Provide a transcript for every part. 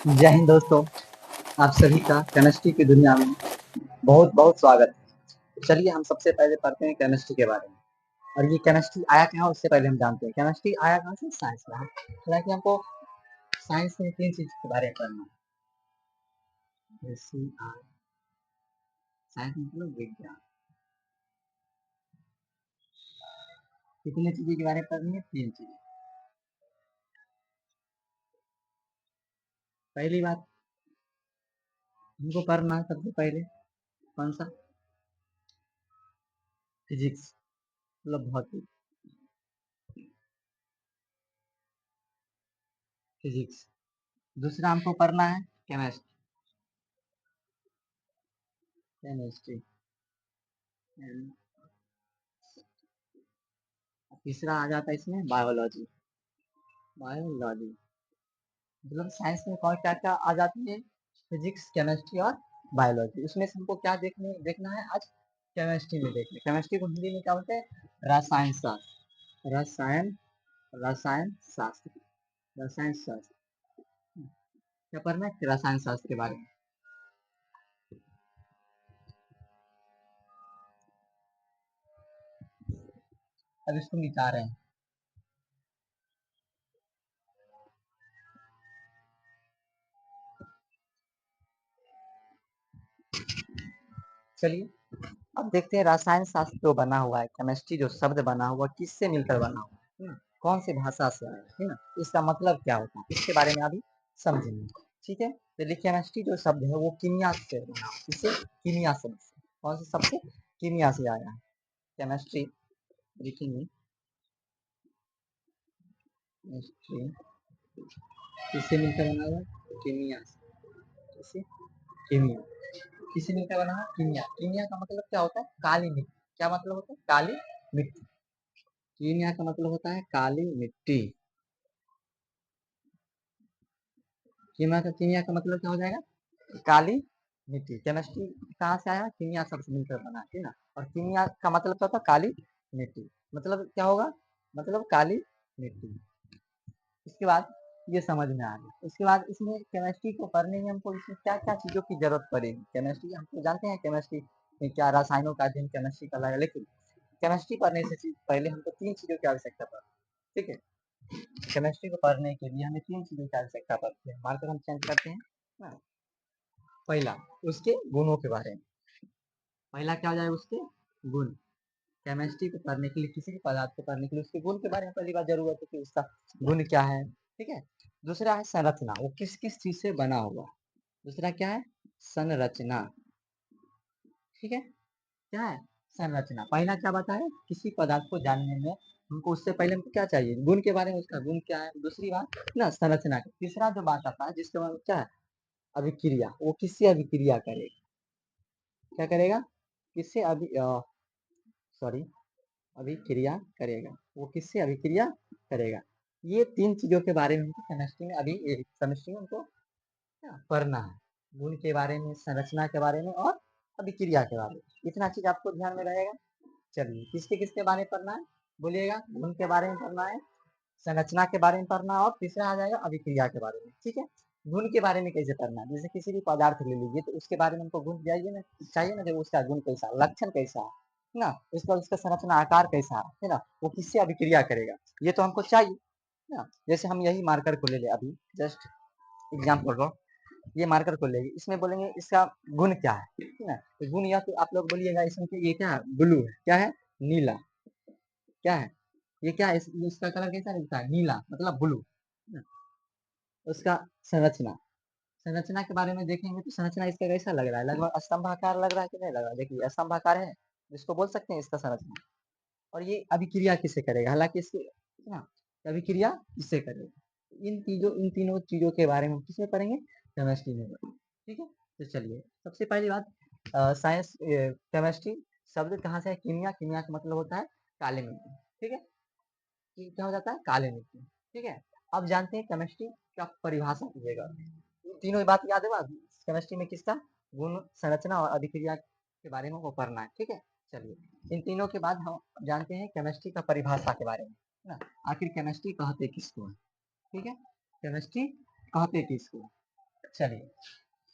जय हिंद दोस्तों। आप सभी का केमिस्ट्री की दुनिया में बहुत बहुत स्वागत है। चलिए हम सबसे पहले पढ़ते हैं केमिस्ट्री के बारे में। और ये केमिस्ट्री आया कहाँ, उससे पहले हम जानते हैं केमिस्ट्री आया कहाँ से। साइंस में। हालांकि हमको साइंस में 3 चीज के बारे में पढ़ना है। साइंस मतलब विज्ञान। कितनी चीजें के बारे में पढ़नी है? 3 चीजें। पहली बात हमको पढ़ना है सबसे पहले कौन सा? फिजिक्स मतलब भौतिक। फिजिक्स। दूसरा हमको पढ़ना है केमिस्ट्री। केमिस्ट्री। तीसरा आ जाता है इसमें बायोलॉजी। बायोलॉजी मतलब साइंस में कौन क्या क्या आ जाती है? फिजिक्स, केमिस्ट्री और बायोलॉजी। उसमें से हमको क्या देखना है आज? केमिस्ट्री में देखना। केमिस्ट्री को हिंदी में क्या बोलते हैं? रसायन शास्त्र। रसायन रसायन शास्त्र। रसायन शास्त्र। क्या पढ़ना है? रसायन शास्त्र के बारे में। अब इसको मिटा रहे हैं। चलिए अब देखते हैं रसायन शास्त्र जो बना हुआ है, केमिस्ट्री जो शब्द बना हुआ किससे मिलकर बना हुआ है ना? कौन सी भाषा से आया है ना? इसका मतलब क्या होता है इसके बारे में अभी समझेंगे। ठीक है, तो देखिए केमिस्ट्री जो शब्द है वो कीमिया से बना हुआ है। किससे? कीमिया शब्द से। कौन से शब्द से? कीमिया से आया है केमिस्ट्री। लिखेंगे केमिस्ट्री किससे मिलकर बना हुआ है? कीमिया से। किससे? कीमिया। किससे मिलकर बना है? कीमिया। कीमिया का मतलब क्या होता है? काली मिट्टी। क्या मतलब होता है? काली मिट्टी। कीमिया का मतलब होता है काली मिट्टी। कीमिया का मतलब क्या हो जाएगा? काली मिट्टी। केमिस्ट्री कहाँ से आया? कीमिया शब्द से मिलकर बना है ना। और कीमिया का मतलब क्या होता है? काली मिट्टी। मतलब क्या होगा? मतलब काली मिट्टी। इसके बाद ये समझ में आ गया। इसके बाद इसमें केमिस्ट्री को पढ़ने में हमको इसमें क्या क्या चीजों की जरूरत पड़ेगी? केमिस्ट्री हम तो जानते हैं केमिस्ट्री में क्या रसायनों का अध्ययन केमिस्ट्री का लगा, लेकिन केमिस्ट्री पढ़ने से पहले हमको 3 चीजों की आवश्यकता पड़ती है। ठीक है, केमिस्ट्री को पढ़ने के लिए हमें 3 चीजों की आवश्यकता पड़ती है। मार्कर हम चेंज करते हैं ना। पहला उसके गुणों के बारे में। पहला क्या हो जाएगा? उसके गुण। केमिस्ट्री को पढ़ने के लिए, किसी भी पदार्थ को पढ़ने के लिए उसके गुण के बारे में पहली बार जरूरत है कि उसका गुण क्या है। ठीक है। दूसरा है संरचना, वो किस किस चीज से बना हुआ। दूसरा क्या है? संरचना। ठीक है, क्या है? संरचना। पहला क्या बताया? किसी पदार्थ को जानने में हमको उससे पहले हमको क्या चाहिए? गुण के बारे में, उसका गुण क्या है। दूसरी बात ना संरचना का। तीसरा जो बात आता है जिसके बारे में क्या है? अभिक्रिया। वो किससे अभिक्रिया करेगा? क्या करेगा? किससे सॉरी अभिक्रिया करेगा। वो किससे अभिक्रिया करेगा? ये 3 चीजों के बारे में हमको केमिस्ट्री में अभी केमिस्ट्री में हमको क्या पढ़ना है? गुण के बारे में, संरचना के बारे में और अभिक्रिया के बारे में। इतना चीज आपको ध्यान में रहेगा। चलिए किसके किसके बारे में पढ़ना है बोलिएगा? गुण के बारे में पढ़ना है, संरचना के बारे में पढ़ना है और तीसरा आ जाएगा अभिक्रिया के बारे में। ठीक है। गुण के बारे में कैसे पढ़ना है? जैसे किसी भी पदार्थ ले लीजिए तो उसके बारे में हमको गुण चाहिए ना, जो उसका गुण कैसा, लक्षण कैसा है ना, उसका उसका संरचना आकार कैसा है ना, वो किससे अभिक्रिया करेगा, ये तो हमको चाहिए ना। जैसे हम यही मार्कर को ले ले अभी जस्ट एग्जाम्पल लो। ये मार्कर को लेंगे, इसमें बोलेंगे इसका गुण क्या है, ठीक है ना। तो गुण या तो आप लोग बोलिएगा इसमें कि ये क्या है? ब्लू है। क्या है? नीला। क्या है? ये क्या है? इसका कलर कैसा दिखता है? नीला मतलब ब्लू। उसका संरचना। संरचना के बारे में देखेंगे तो संरचना इसका कैसा लग रहा है? लगभग स्तंभाकार लग रहा है कि नहीं लग रहा है? देखिए स्तंभाकार है, जिसको बोल सकते हैं इसका संरचना। और ये अभिक्रिया किससे करेगा? हालांकि इसके ना अभिक्रिया किससे करेगा? इन तीनों चीजों के बारे में हम किसमें पढ़ेंगे? केमिस्ट्री में पढ़ेंगे। ठीक है, तो चलिए सबसे पहली बात साइंस केमिस्ट्री शब्द कहाँ से है? कीमिया। कीमिया का मतलब होता है काली मिट्टी। ठीक है, क्या हो जाता है? काली मिट्टी। ठीक है। अब जानते हैं केमिस्ट्री का परिभाषा कीजिएगा। तीनों बात याद है बात? केमिस्ट्री में किसका? गुण, संरचना और अभिक्रिया के बारे में वो पढ़ना है। ठीक है, चलिए इन तीनों के बाद हम जानते हैं केमिस्ट्री का परिभाषा के बारे में ना। आखिर केमिस्ट्री कहते किसको है? ठीक है, केमिस्ट्री कहते किसको? चलिए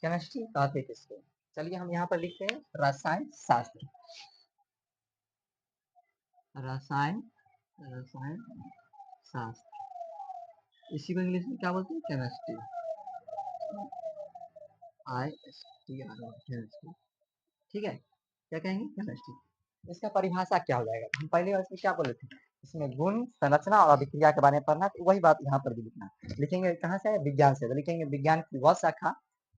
केमिस्ट्री कहते किसको, चलिए हम यहाँ पर लिखते हैं रसायन शास्त्र। रसायन रसायन शास्त्र, इसी को इंग्लिश में क्या बोलते हैं, केमिस्ट्री। केमिस्ट्री, ठीक है, क्या कहेंगे, केमिस्ट्री। इसका परिभाषा क्या हो जाएगा, हम पहले इसमें क्या बोले थे, इसमें गुण संरचना और अभिक्रिया के बारे में पढ़ना, तो वही बात यहाँ पर भी लिखना। लिखेंगे कहाँ से, विज्ञान से, तो लिखेंगे विज्ञान की वह शाखा,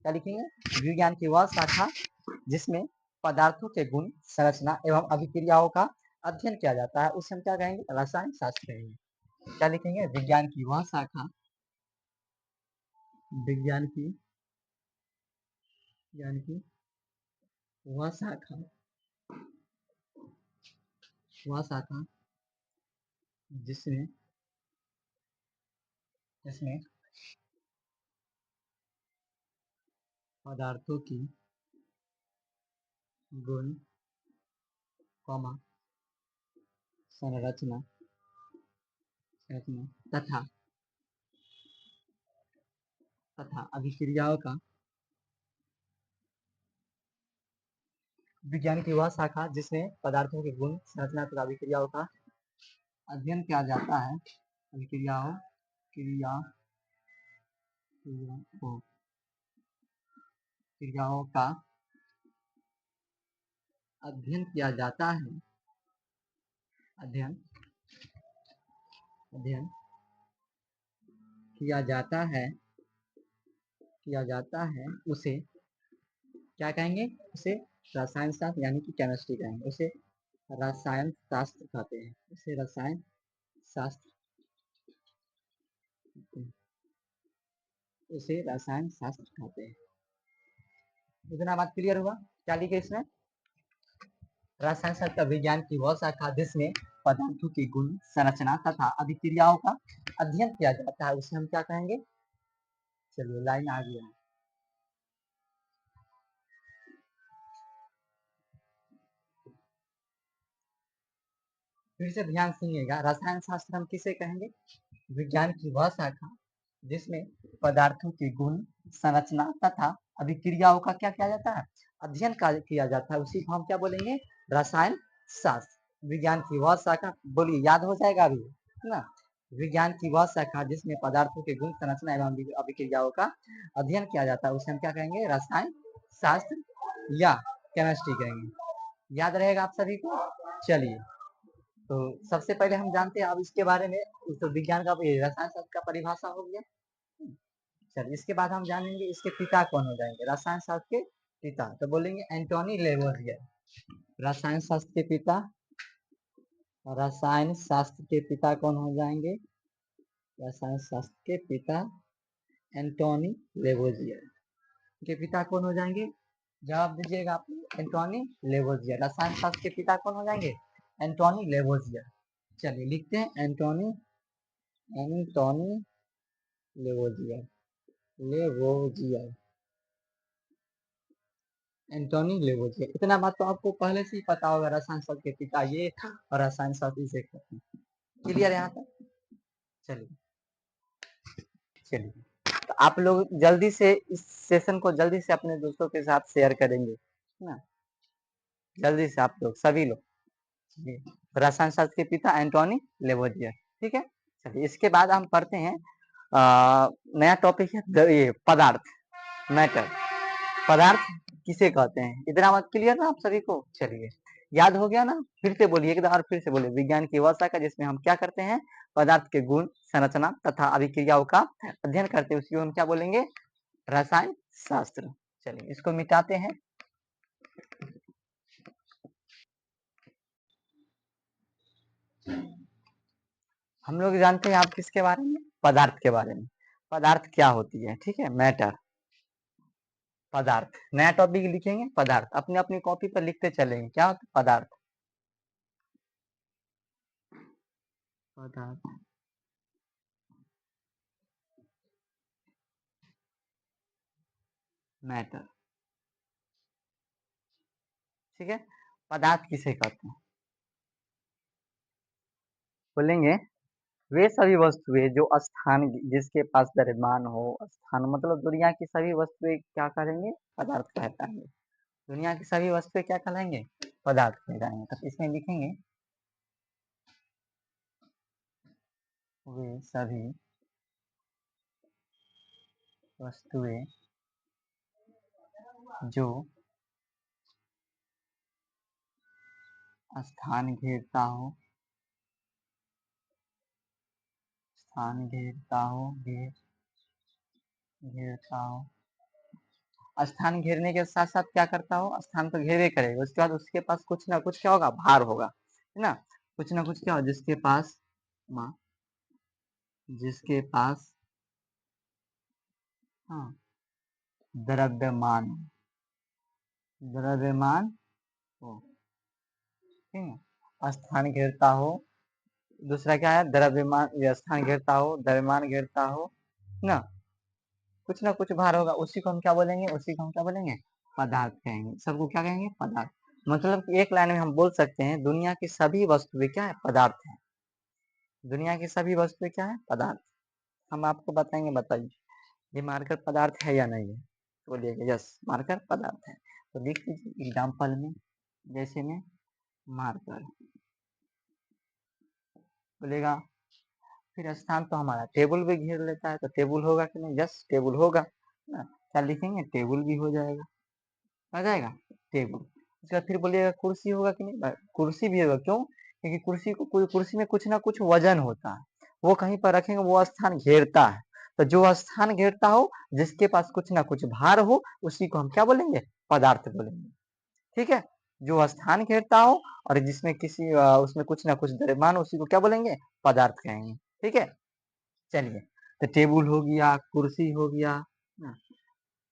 क्या लिखेंगे, विज्ञान की वह शाखा जिसमें पदार्थों के गुण संरचना एवं अभिक्रियाओं का अध्ययन किया जाता है, उसे हम क्या कहेंगे, रसायन शास्त्र कहेंगे। क्या लिखेंगे, विज्ञान की वह शाखा, विज्ञान की वह शाखा, जिसमें जिसमें पदार्थों की गुण, संरचना तथा अभिक्रियाओं का, विज्ञान की वह शाखा जिसमें पदार्थों के गुण संरचना तथा अभिक्रियाओं का अध्ययन किया जाता है, अभिक्रियाओं क्रियाओं का अध्ययन किया जाता है, अध्ययन किया जाता है, उसे क्या कहेंगे, उसे रसायन शास्त्र यानी कि केमिस्ट्री कहेंगे, उसे रसायन शास्त्र कहते हैं, उसे रसायन शास्त्र कहते हैं। इतना बात क्लियर हुआ, क्या लिखे इसमें, रसायन शास्त्र विज्ञान की वह शाखा जिसमें पदार्थों की गुण संरचना तथा अभिक्रियाओं का अध्ययन किया जाता है, उसे हम क्या कहेंगे, चलिए लाइन आ गया है। फिर से ध्यान सुनिएगा, रसायन शास्त्र हम किसे कहेंगे, विज्ञान की वह शाखा जिसमें पदार्थों के गुण संरचना तथा अभिक्रियाओं का क्या किया जाता है, अध्ययन किया जाता है, उसी को हम क्या बोलेंगे, रसायन शास्त्र। विज्ञान की वह शाखा, बोलिए याद हो जाएगा अभी ना, विज्ञान की वह शाखा जिसमें पदार्थों के गुण संरचना एवं अभिक्रियाओं का अध्ययन किया जाता है, उसे हम क्या कहेंगे, रसायन शास्त्र या केमिस्ट्री कहेंगे। याद रहेगा आप सभी को। चलिए, तो सबसे पहले हम जानते हैं अब इसके बारे में, तो विज्ञान का रसायन शास्त्र का परिभाषा हो गया। चलिए इसके बाद हम जानेंगे इसके पिता कौन हो जाएंगे, रसायन शास्त्र के पिता, तो बोलेंगे एंटोनी लेवोजियर। रसायन शास्त्र के पिता, रसायन शास्त्र के पिता कौन हो जाएंगे, रसायन शास्त्र के पिता एंटोनी लेवोजियर के पिता कौन हो जाएंगे, जवाब दीजिएगा आप, एंटोनी लेवोजियर। रसायन शास्त्र के पिता कौन हो जाएंगे, एंटोनी लेवोजियर। चलिए लिखते हैं एंटोनी लेवोजियर, एंटोनी लेवोजियर। इतना बात तो आपको पहले से ही पता होगा, रसायन शास्त्र के पिता ये और रसायन शास्त्र इसे कहते हैं। क्लियर यहाँ तक, चलिए तो आप लोग जल्दी से इस सेशन को जल्दी से अपने दोस्तों के साथ शेयर करेंगे ना, जल्दी से आप लोग सभी लोग। रसायन शास्त्र के पिता एंटोनी लेवोजियर, ठीक है। चलिए इसके बाद हम पढ़ते हैं नया टॉपिक है ये पदार्थ, मैटर। पदार्थ किसे कहते हैं, इतना बात क्लियर ना आप सभी को। चलिए याद हो गया ना, फिर से बोलिए, एक बार फिर से बोलिए, विज्ञान की वह शाखा जिसमें हम क्या करते हैं, पदार्थ के गुण संरचना तथा अभिक्रियाओं का अध्ययन करते हैं, उसी को हम क्या बोलेंगे, रसायन शास्त्र। चलिए इसको मिटाते हैं। हम लोग जानते हैं आप किसके बारे में, पदार्थ के बारे में। पदार्थ क्या होती है, ठीक है, मैटर, पदार्थ। नया टॉपिक लिखेंगे पदार्थ, अपनी अपनी कॉपी पर लिखते चलेंगे, क्या होता है पदार्थ, मैटर, ठीक है। पदार्थ किसे कहते हैं, बोलेंगे वे सभी वस्तुएं जो स्थान जिसके पास द्रव्यमान हो, स्थान मतलब दुनिया की सभी वस्तुएं क्या करेंगे, पदार्थ कहलाएंगे। दुनिया की सभी वस्तुएं क्या कहलाएंगे, पदार्थ कहलाएंगे। तो इसमें लिखेंगे वे सभी वस्तुएं जो स्थान घेरता हो, स्थान घेरता हो, घेरता हो, स्थान घेरने के साथ साथ क्या करता हो, स्थान तो घेरे करेगा, उसके बाद उसके पास कुछ ना कुछ क्या होगा, भार होगा, है ना। कुछ ना कुछ क्या हो, जिसके पास जिसके पास हाँ द्रव्यमान, द्रव्यमान हो, ठीक है। स्थान घेरता हो, दूसरा क्या है, द्रव्यमान, ये स्थान घेरता हो, द्रव्यमान घेरता हो ना, कुछ ना कुछ भार होगा, उसी को हम क्या बोलेंगे, उसी को हम क्या बोलेंगे, पदार्थ कहेंगे। सबको क्या कहेंगे, पदार्थ। मतलब कि एक लाइन में हम बोल सकते हैं दुनिया की सभी वस्तुएं क्या है, पदार्थ है। दुनिया की सभी वस्तुएं क्या है, पदार्थ। हम आपको बताएंगे, बताइए ये मार्कर पदार्थ है या नहीं है, तो बोलिएगा यस मार्कर पदार्थ है। तो लिख दीजिए एग्जाम्पल में, जैसे में मार्कर बोलेगा, फिर स्थान तो हमारा टेबल भी घेर लेता है, तो टेबल होगा कि नहीं, यस टेबल होगा ना। क्या लिखेंगे, टेबल भी हो जाएगा, आ जाएगा टेबल। उसके बाद फिर बोलिएगा कुर्सी होगा कि नहीं, कुर्सी भी होगा, क्यों, क्योंकि कुर्सी में कुछ ना कुछ वजन होता है, वो कहीं पर रखेंगे वो स्थान घेरता है। तो जो स्थान घेरता हो, जिसके पास कुछ ना कुछ भार हो, उसी को हम क्या बोलेंगे, पदार्थ बोलेंगे, ठीक है। जो स्थान घेरता हो और जिसमें उसमें कुछ ना कुछ द्रव्यमान, उसी को क्या बोलेंगे, पदार्थ कहेंगे, ठीक है। चलिए, तो टेबल हो गया, कुर्सी हो गया ना,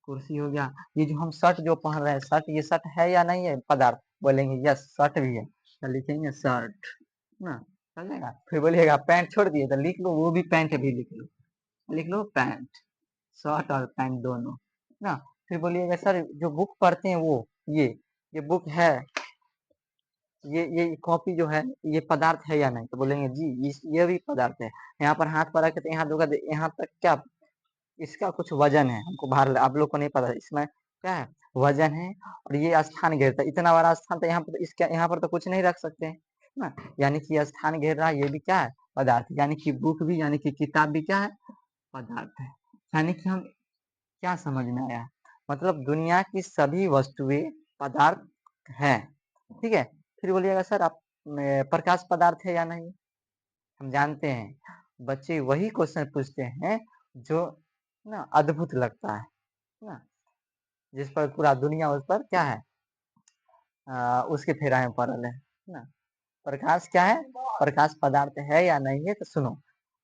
कुर्सी हो गया। ये जो हम शर्ट जो पहन रहे हैं, शर्ट, ये शर्ट है या नहीं है, पदार्थ, बोलेंगे यस शर्ट भी है, तो लिखेंगे शर्ट ना, चलेगा। फिर बोलिएगा पैंट छोड़ दिए, तो लिख लो वो भी पैंट भी लिख लो, लिख लो पैंट, शर्ट और पैंट दोनों ना। फिर बोलिएगा सर जो बुक पढ़ते हैं वो, ये बुक है, ये कॉपी जो है ये पदार्थ है या नहीं, तो बोलेंगे जी ये भी पदार्थ है। यहाँ पर हाथ पर रखे तो यहाँ होगा, यहाँ तक क्या, इसका कुछ वजन है, हमको बाहर आप लोग को नहीं पता, इसमें क्या है, वजन है। और ये स्थान घेरता है, इतना बड़ा स्थान, तो यहाँ पर इसके यहाँ पर तो कुछ नहीं रख सकते हैं ना, यानी कि स्थान घेर रहा है, ये भी क्या है, पदार्थ। यानी कि बुक भी, यानी कि किताब भी क्या है, पदार्थ है। यानी कि हम क्या समझ में आया, मतलब दुनिया की सभी वस्तुएं पदार्थ हैं, ठीक है। फिर बोलिएगा सर आप प्रकाश पदार्थ है या नहीं, हम जानते हैं बच्चे वही क्वेश्चन पूछते हैं जो ना अद्भुत लगता है ना, जिस पर पूरा दुनिया उस पर क्या है, उसके फेरा में पड़ल है ना। प्रकाश क्या है, प्रकाश पदार्थ है या नहीं है, तो सुनो,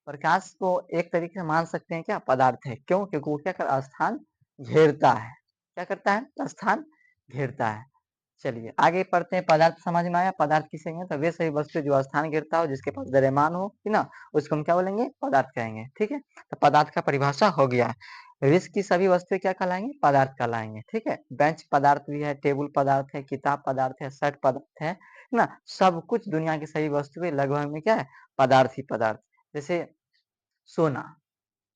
प्रकाश को एक तरीके से मान सकते हैं क्या, पदार्थ है, क्यों, क्योंकि वो क्या कर, स्थान घेरता है, क्या करता है, स्थान घेरता है। चलिए आगे पढ़ते हैं, पदार्थ समझ में आया, पदार्थ किसे हैं, तो वे सही वस्तु जो स्थान घेरता हो, जिसके पास द्रव्यमान हो, है ना, उसको हम क्या बोलेंगे, पदार्थ कहेंगे, ठीक है। तो पदार्थ का परिभाषा हो गया। विश्व की सभी वस्तुएं क्या कहलाएंगे, पदार्थ कहलाएंगे, ठीक है। बेंच पदार्थ भी है, टेबल पदार्थ है, किताब पदार्थ है, शर्ट पदार्थ है ना। सब कुछ दुनिया की सभी वस्तुएं लगभग में क्या है, पदार्थ ही पदार्थ। जैसे सोना,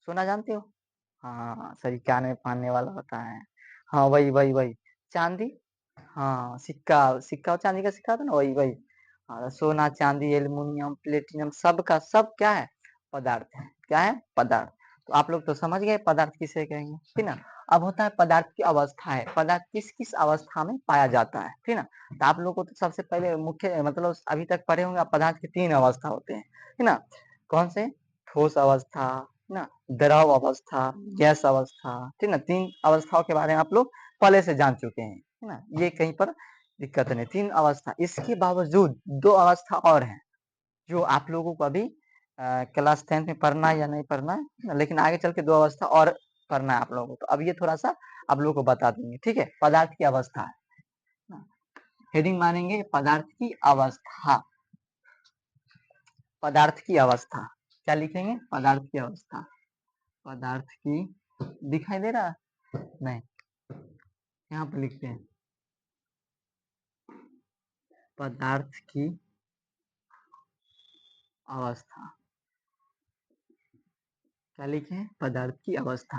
सोना जानते हो, हाँ सही, कान में पहनने वाला होता है, हाँ वही वही वही। चांदी, हाँ सिक्का, सिक्का और चांदी का सिक्का था ना, वही वही। हाँ, सोना चांदी एल्युमिनियम प्लेटिनम सब का सब क्या है, पदार्थ है, क्या है, पदार्थ। तो आप लोग तो समझ गए पदार्थ किसे कहेंगे, ठीक ना। अब होता है पदार्थ की अवस्था है, पदार्थ किस किस अवस्था में पाया जाता है, ठीक ना। तो आप लोग को तो सबसे पहले मुख्य मतलब अभी तक पढ़े होंगे पदार्थ के 3 अवस्था होते हैं, है ना। कौन से, ठोस अवस्था ना, द्रव अवस्था, गैस अवस्था, ठीक ना। 3 अवस्थाओं के बारे में आप लोग पहले से जान चुके हैं, है ना, ये कहीं पर दिक्कत नहीं। 3 अवस्था, इसके बावजूद 2 अवस्था और हैं जो आप लोगों को अभी क्लास 10 में पढ़ना है या नहीं पढ़ना है, लेकिन आगे चल के 2 अवस्था और पढ़ना है आप लोगों को, तो अब ये थोड़ा सा आप लोगों को बता देंगे, ठीक है। पदार्थ की अवस्था है, हेडिंग मानेंगे पदार्थ की अवस्था, पदार्थ की अवस्था, क्या लिखेंगे, पदार्थ की अवस्था, पदार्थ की, दिखाई दे रहा नहीं, यहाँ पर लिखते हैं पदार्थ की अवस्था, क्या लिखे? पदार्थ की अवस्था।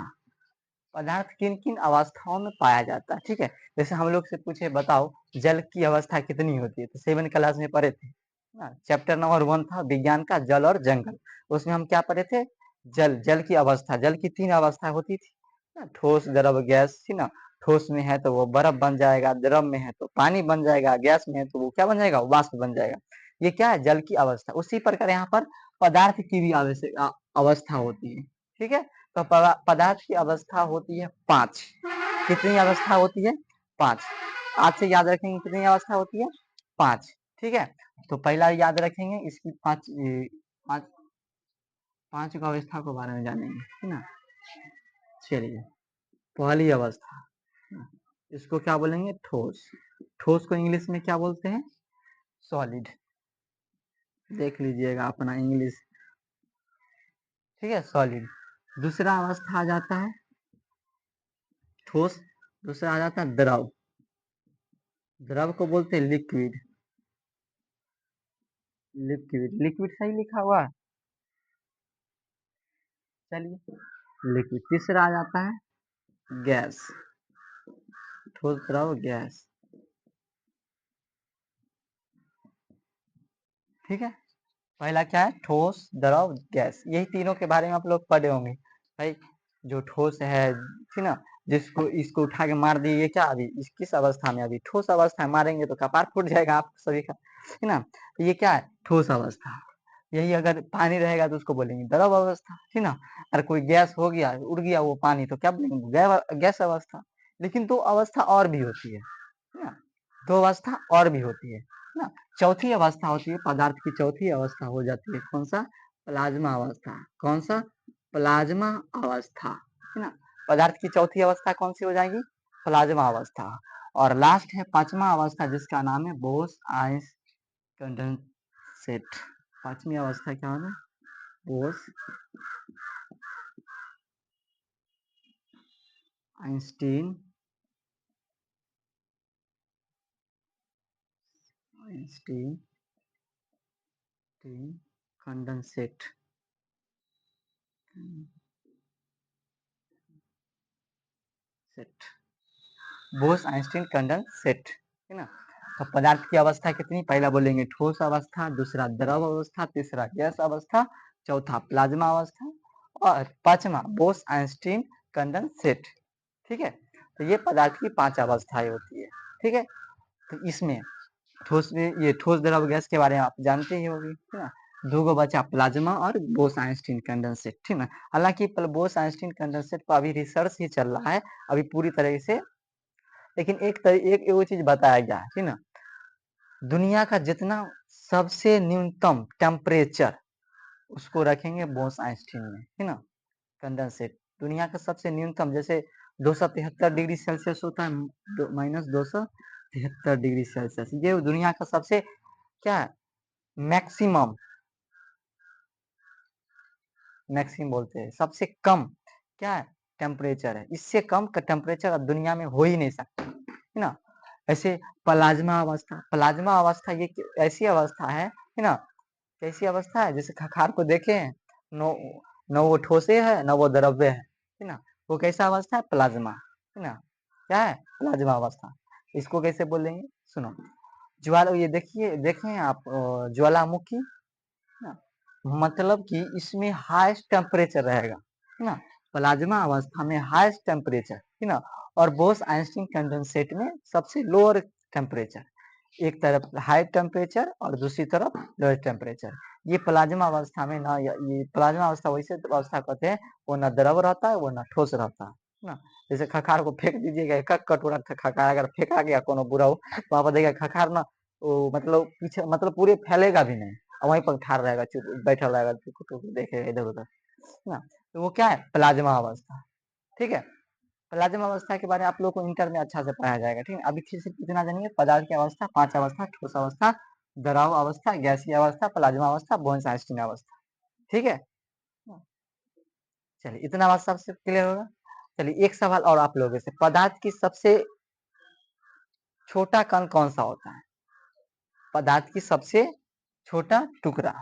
पदार्थ किन किन अवस्थाओं में पाया जाता है, ठीक है। जैसे हम लोग से पूछे बताओ जल की अवस्था कितनी होती है, तो 7 क्लास में पढ़े थे ना। चैप्टर नंबर 1 था विज्ञान का जल और जंगल। उसमें हम क्या पढ़े थे? जल, जल की अवस्था। जल की 3 अवस्था होती थी ना, ठोस द्रव गैस, थी ना। ठोस में है तो वो बर्फ बन जाएगा, द्रव में है तो पानी बन जाएगा, गैस में है तो वो क्या बन जाएगा? वाष्प बन जाएगा। ये क्या है? जल की अवस्था। उसी प्रकार यहाँ पर पदार्थ की भी अवस्था होती है, ठीक है। तो पदार्थ की अवस्था होती है 5। कितनी अवस्था होती है? 5। आज से याद रखेंगे कितनी अवस्था होती है? 5, ठीक है। तो पहला याद रखेंगे इसकी 5 पाँच पाँच अवस्था के बारे में जानेंगे, है ना। चलिए, पहली अवस्था, इसको क्या बोलेंगे? ठोस। ठोस को इंग्लिश में क्या बोलते हैं? सॉलिड। देख लीजिएगा अपना इंग्लिश, ठीक है, सॉलिड। दूसरा अवस्था आ जाता है ठोस। दूसरा आ जाता है द्रव। द्रव को बोलते हैं लिक्विड। लिक्विड, लिक्विड सही लिखा हुआ है। चलिए, लिक्विड। तीसरा आ जाता है गैस। ठोस, द्रव, गैस, ठीक है। पहला क्या है? ठोस, द्रव, गैस। यही तीनों के बारे में आप लोग पढ़े होंगे भाई। जो ठोस है, ठीक ना, जिसको इसको उठा के मार दिए, ये क्या अभी इस किस अवस्था में? अभी ठोस अवस्था में मारेंगे तो कपार फूट जाएगा आप सभी का, है ना। तो ये क्या है? ठोस अवस्था। यही अगर पानी रहेगा तो उसको बोलेंगे द्रव अवस्था, ठीक ना। अगर कोई गैस हो गया, उड़ गया वो पानी, तो क्या बोलेंगे? गैस अवस्था। लेकिन 2 अवस्था और भी होती है ना। 2 अवस्था और भी होती है ना। चौथी अवस्था होती है पदार्थ की, चौथी अवस्था हो जाती है कौन सा? प्लाज्मा अवस्था। कौन सा? प्लाज्मा अवस्था, है ना। पदार्थ की चौथी अवस्था कौन सी हो जाएगी? प्लाज्मा अवस्था। और लास्ट है 5वां अवस्था, जिसका नाम है बोस आइंस कंडेंसेट। 5वीं अवस्था क्या है? Bose Einstein Einstein condensate. Set, Bose Einstein condensate, है ना। तो पदार्थ की अवस्था कितनी? पहला बोलेंगे ठोस अवस्था, दूसरा द्रव अवस्था, तीसरा गैस अवस्था, चौथा प्लाज्मा अवस्था, और 5वां बोस आइंस्टीन कंडेंसेट, ठीक है। तो ये पदार्थ की 5 अवस्थाएं होती है, ठीक है। तो इसमें ठोस में ये ठोस द्रव गैस के बारे में आप जानते ही होंगे, है ना। 2 गो बचा प्लाज्मा और बोस आइंस्टीन कंडेंसेट, ठीक ना। हालांकि बोस आइंस्टीन कंडेंसेट पर अभी रिसर्च ही चल रहा है, अभी पूरी तरह से। लेकिन एक वो चीज बताया गया है, ठीक ना। दुनिया का जितना सबसे न्यूनतम टेम्परेचर, उसको रखेंगे बोस आइंस्टीन में, है ना। कंडेंसेट दुनिया का सबसे न्यूनतम, जैसे 273 डिग्री सेल्सियस होता है, माइनस 273 डिग्री सेल्सियस, ये दुनिया का सबसे क्या है? मैक्सिमम, मैक्सिमम बोलते हैं सबसे कम क्या है? टेम्परेचर है। इससे कम का टेम्परेचर दुनिया में हो ही नहीं सकता, है ना। ऐसे प्लाज्मा अवस्था, प्लाज्मा अवस्था ये ऐसी अवस्था है ना। कैसी अवस्था है? जैसे खखार को देखे हैं, नो न वो ठोसे है न वो द्रव्य है ना। वो कैसा अवस्था है? प्लाज्मा, है ना। क्या है? प्लाज्मा अवस्था। इसको कैसे बोलेंगे? सुनो, ज्वाला, ये देखिए, देखें आप ज्वालामुखी ना, मतलब कि इसमें हाईएस्ट टेम्परेचर रहेगा, है ना। प्लाज्मा अवस्था में हाईएस्ट टेम्परेचर, है ना। और बोस आइंस्टीन कंडेंसेट में सबसे लोअर टेम्परेचर। एक तरफ हाई टेम्परेचर और दूसरी तरफ लोअर टेम्परेचर। ये प्लाज्मा अवस्था में ना, ये प्लाज्मा अवस्था वैसे अवस्था कहते हैं, वो ना द्रव रहता है, वो ना ठोस रहता है ना। जैसे खखार को फेंक दीजिएगा, एक कटोरा खखार अगर फेंका गया कोनो बुरा हो, तो वहां पर देखिएगा खखार ना, वो मतलब पीछे, मतलब पूरे फैलेगा भी नहीं, और वहीं पर ठाड़ रहेगा, चुप बैठा रहेगा, देखेगा इधर उधर ना। तो वो क्या है? प्लाज्मा अवस्था, ठीक है। प्लाज्मा अवस्था के बारे में आप लोग को इंटर में अच्छा से पढ़ाया जाएगा, ठीक है। अभी फिर से इतना जानिए, पदार्थ की अवस्था 5 अवस्था: ठोस अवस्था, द्रव अवस्था, गैसीय अवस्था, प्लाज्मा अवस्था, बोस आइंस्टीन अवस्था, ठीक है। चलिए, इतना बात सबसे क्लियर होगा। चलिए, एक सवाल और आप लोगों से, पदार्थ की सबसे छोटा कण कौन सा होता है? पदार्थ की सबसे छोटा टुकड़ा,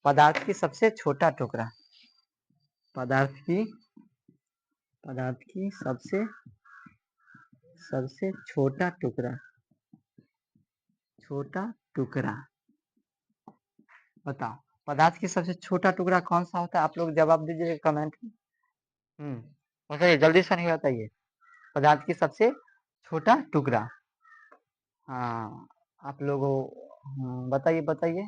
पदार्थ की सबसे छोटा टुकड़ा, पदार्थ की सबसे छोटा टुकड़ा बताओ। पदार्थ की सबसे छोटा टुकड़ा कौन सा होता है? आप लोग जवाब दीजिए कमेंट में। बताइए, जल्दी से नहीं बताइए। पदार्थ की सबसे छोटा टुकड़ा। हाँ, आप लोगों बताइए बताइए।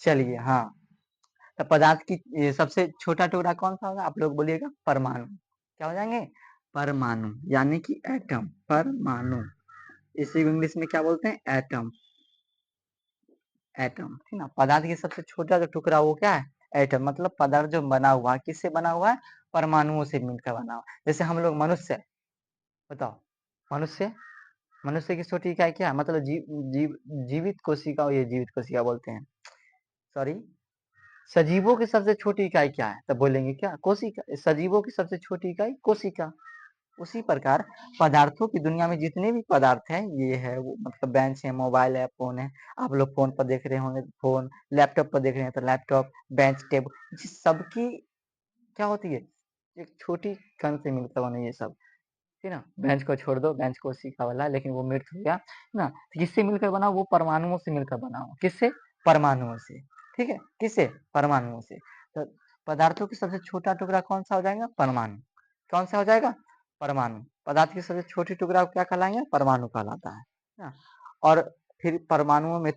चलिए, हाँ, तो पदार्थ की सबसे छोटा टुकड़ा कौन सा होगा? आप लोग बोलिएगा परमाणु। क्या हो जाएंगे? परमाणु, यानी कि एटम, परमाणु। इसी को इंग्लिश में क्या बोलते हैं? एटम, एटम, ठीक ना। पदार्थ की सबसे छोटा जो टुकड़ा वो क्या है? एटम। मतलब पदार्थ जो बना हुआ है, किससे बना हुआ है? परमाणुओं से मिलकर बना हुआ। जैसे हम लोग मनुष्य, बताओ, मनुष्य मनुष्य की छोटी इकाई क्या है? मतलब जीवित कोशिका, ये जीवित कोशिका बोलते हैं, सॉरी, सजीवों की सबसे छोटी इकाई क्या है? तब बोलेंगे क्या? कोशिका। सजीवों की सबसे छोटी इकाई कोशिका। उसी प्रकार पदार्थों की दुनिया में जितने भी पदार्थ हैं, ये है वो, मतलब बेंच है, मोबाइल है, फोन है, आप लोग फोन पर देख रहे होंगे फोन, लैपटॉप पर देख रहे हैं तो लैपटॉप, बेंच, टेबल, सबकी क्या होती है? एक छोटी कण से मिलकर बने ये सब, ठीक ना। बेंच को छोड़ दो, बेंच कोशिका वाला, लेकिन वो मृत हो गया, ना। तो किससे मिलकर बना? वो परमाणुओं से मिलकर बना हो। किससे? परमाणुओं से, ठीक है। किससे? परमाणुओं से। तो पदार्थों की सबसे छोटा टुकड़ा कौन सा हो जाएगा? परमाणु। कौन सा हो जाएगा? परमाणु। पदार्थ की सबसे छोटी टुकड़ा क्या कहलाएंगे? परमाणु कहलाता है ना। और फिर परमाणुओं में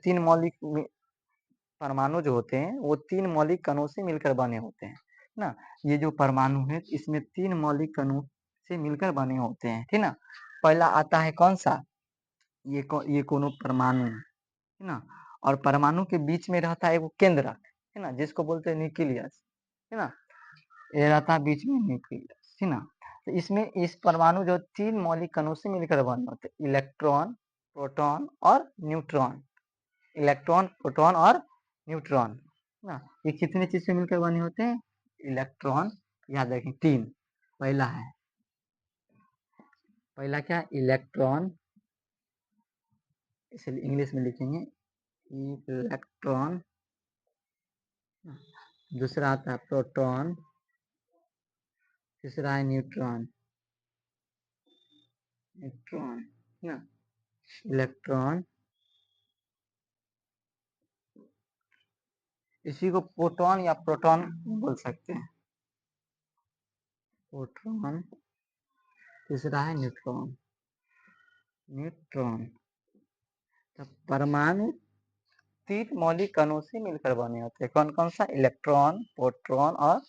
परमाणु जो होते हैं वो 3 मौलिक कणों से मिलकर बने होते हैं ना। ये जो परमाणु है इसमें 3 मौलिक कणों से मिलकर बने होते हैं, ठीक ना। पहला आता है कौन सा? ये कोनो परमाणु है ना। और परमाणु के बीच में रहता है वो केंद्रक, है ना, जिसको बोलते हैं न्यूक्लियस, है ना। ये रहता है बीच में न्यूक्लियस, है ना। तो इसमें इस परमाणु जो 3 मौलिक कणों से मिलकर बने होते हैं, इलेक्ट्रॉन, प्रोटॉन और न्यूट्रॉन। इलेक्ट्रॉन, प्रोटॉन और न्यूट्रॉन, ना। ये कितने चीज से मिलकर बने होते हैं? इलेक्ट्रॉन, याद रखें 3। पहला है, पहला क्या? इलेक्ट्रॉन, इसे इंग्लिश में लिखेंगे इलेक्ट्रॉन। दूसरा आता है प्रोटॉन, तीसरा है न्यूट्रॉन, न्यूट्रॉन ना। इलेक्ट्रॉन, इसी को प्रोटॉन या प्रोटॉन बोल सकते हैं। प्रोटॉन, तीसरा है न्यूट्रॉन, न्यूट्रॉन। परमाणु 3 मौलिक कणों से मिलकर बने होते हैं। कौन कौन सा? इलेक्ट्रॉन, प्रोटॉन और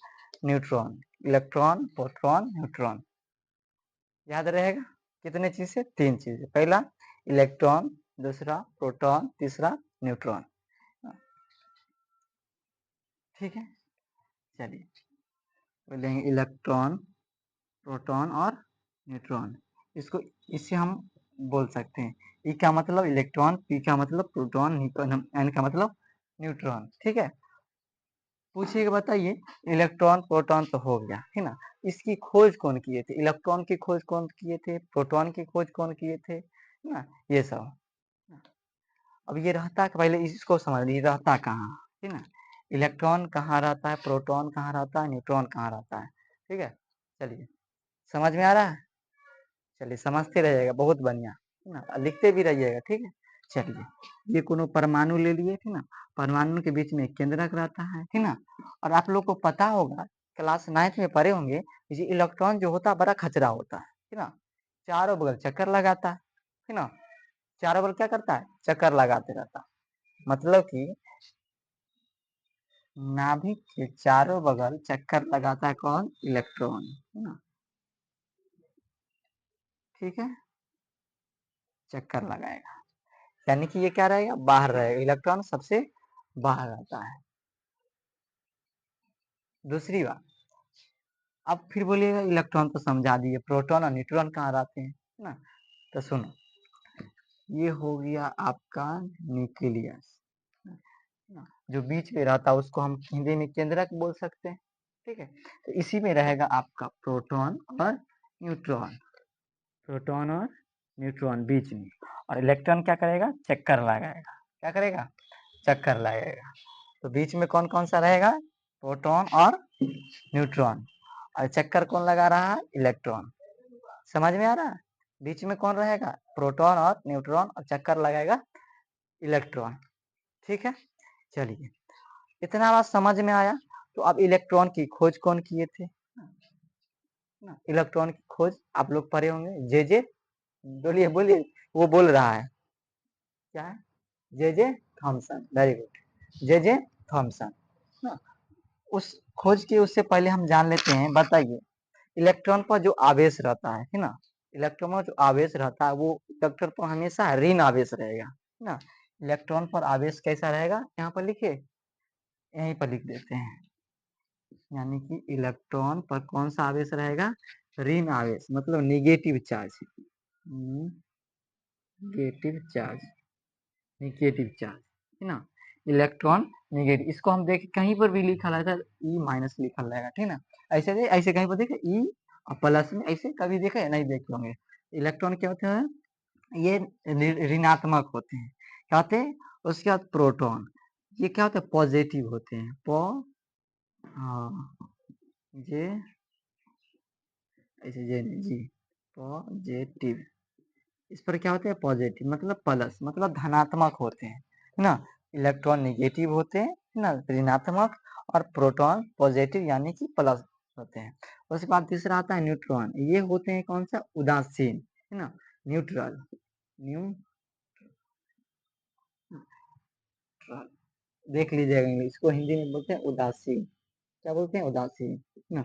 न्यूट्रॉन। इलेक्ट्रॉन, प्रोटॉन, न्यूट्रॉन, याद रहेगा। कितने चीज से? 3 चीज। पहला इलेक्ट्रॉन, दूसरा प्रोटॉन, तीसरा न्यूट्रॉन, ठीक है। चलिए बोलेंगे इलेक्ट्रॉन, प्रोटॉन और न्यूट्रॉन। इसको इससे हम बोल सकते हैं, ई का मतलब इलेक्ट्रॉन, पी का मतलब प्रोटॉन, एन का मतलब न्यूट्रॉन, ठीक है। पूछिएगा, बताइए, इलेक्ट्रॉन प्रोटॉन तो हो गया, है ना। इसकी खोज कौन किए थे? इलेक्ट्रॉन की खोज कौन किए थे? प्रोटॉन की खोज कौन किए थे, ना। ये सब। अब ये रहता, पहले इसको समझ लीजिए, रहता कहाँ, है ना। इलेक्ट्रॉन कहाँ रहता है, प्रोटॉन कहाँ रहता है, न्यूट्रॉन कहाँ रहता है, ठीक है। चलिए, समझ में आ रहा है? चलिए, समझते रहिएगा, बहुत बढ़िया, है ना। लिखते भी रहिएगा, ठीक है। चलिए, ये कोनो परमाणु ले लिए थे ना। परमाणु के बीच में एक केंद्रक रहता है, ठीक ना। और आप लोग को पता होगा, क्लास 9th में पढ़े होंगे, ये इलेक्ट्रॉन जो होता है बड़ा खचरा होता है, ठीक ना। चारों बगल चक्कर लगाता है ना। चारों बगल क्या करता है? चक्कर लगाते रहता है। मतलब कि नाभिक के चारों बगल चक्कर लगाता है कौन? इलेक्ट्रॉन, है ना, ठीक है। चक्कर लगाएगा, यानी कि ये क्या रहेगा? बाहर रहेगा। इलेक्ट्रॉन सबसे बाहर आता है। दूसरी बात, अब फिर बोलिएगा इलेक्ट्रॉन तो समझा दिए, प्रोटॉन और न्यूट्रॉन कहाँ रहते हैं, ना। तो सुनो, ये हो गया आपका न्यूक्लियस, जो बीच में रहता है उसको हम हिंदी में केंद्रक बोल सकते हैं, ठीक है। तो इसी में रहेगा आपका प्रोटॉन और न्यूट्रॉन, प्रोटॉन और न्यूट्रॉन बीच में। और इलेक्ट्रॉन क्या करेगा? चक्कर लगाएगा। क्या करेगा? चक्कर लगेगा। तो बीच में कौन कौन सा रहेगा? प्रोटॉन और न्यूट्रॉन। और चक्कर कौन लगा रहा है? इलेक्ट्रॉन। समझ में आ रहा है? बीच में कौन रहेगा? प्रोटॉन और न्यूट्रॉन, और चक्कर लगाएगा इलेक्ट्रॉन। ठीक है, चलिए इतना बात समझ में आया। तो अब इलेक्ट्रॉन की खोज कौन किए थे? इलेक्ट्रॉन की खोज आप लोग पढ़े होंगे, जे बोलिए बोलिए, वो बोल रहा है क्या है? J Thomson. Very good, J Thomson. उस खोज के उससे पहले हम जान लेते हैं, बताइए इलेक्ट्रॉन पर जो आवेश रहता है ना, इलेक्ट्रॉन पर जो आवेश रहता है वो इलेक्ट्रॉन पर हमेशा ऋण आवेश रहेगा, है ना। इलेक्ट्रॉन पर आवेश कैसा रहेगा? यहाँ पर लिखिए, यहीं पर लिख देते हैं, यानी कि इलेक्ट्रॉन पर कौन सा आवेश रहेगा? ऋण आवेश, मतलब negative charge. Negative charge, negative charge, है ना। इलेक्ट्रॉन निगेटिव, इसको हम देख कहीं पर भी लिखा रहता है ई माइनस लिखा रहेगा, ठीक ना। ऐसे कहीं पर देखे ई और प्लस में, ऐसे कभी देखे? नहीं देखे होंगे। इलेक्ट्रॉन क्या होते हैं? ये ऋणात्मक होते हैं। क्या होते हैं? उसके बाद प्रोटॉन, ये क्या होते हैं? पॉजिटिव होते हैं। जे ऐसे जे नहीं, जी पॉजिटिव। इस पर क्या होते हैं? पॉजिटिव मतलब प्लस, मतलब धनात्मक होते हैं, है ना। इलेक्ट्रॉन निगेटिव होते हैं, है ना, ऋणात्मक, और प्रोटॉन पॉजिटिव यानी कि प्लस होते हैं। उसके बाद तीसरा आता है न्यूट्रॉन, ये होते हैं कौन सा? उदासीन, है ना, न्यूट्रल। देख लीजिएगा, इसको हिंदी में बोलते हैं उदासीन। क्या बोलते हैं? उदासीन, है ना।